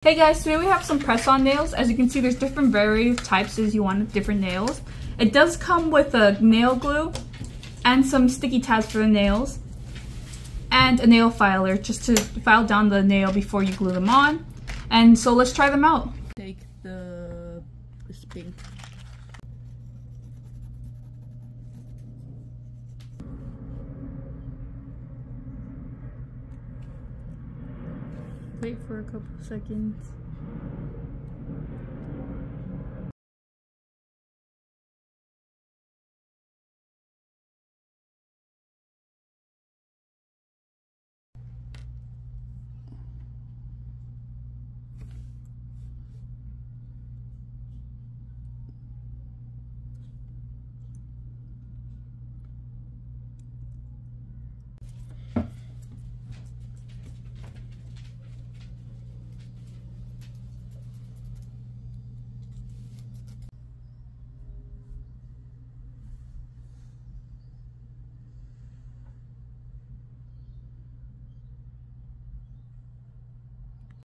Hey guys, today we have some press-on nails. As you can see, there's different various types as you want different nails. It does come with a nail glue and some sticky tabs for the nails and a nail filer just to file down the nail before you glue them on. And so let's try them out. Take this pink. Wait for a couple seconds.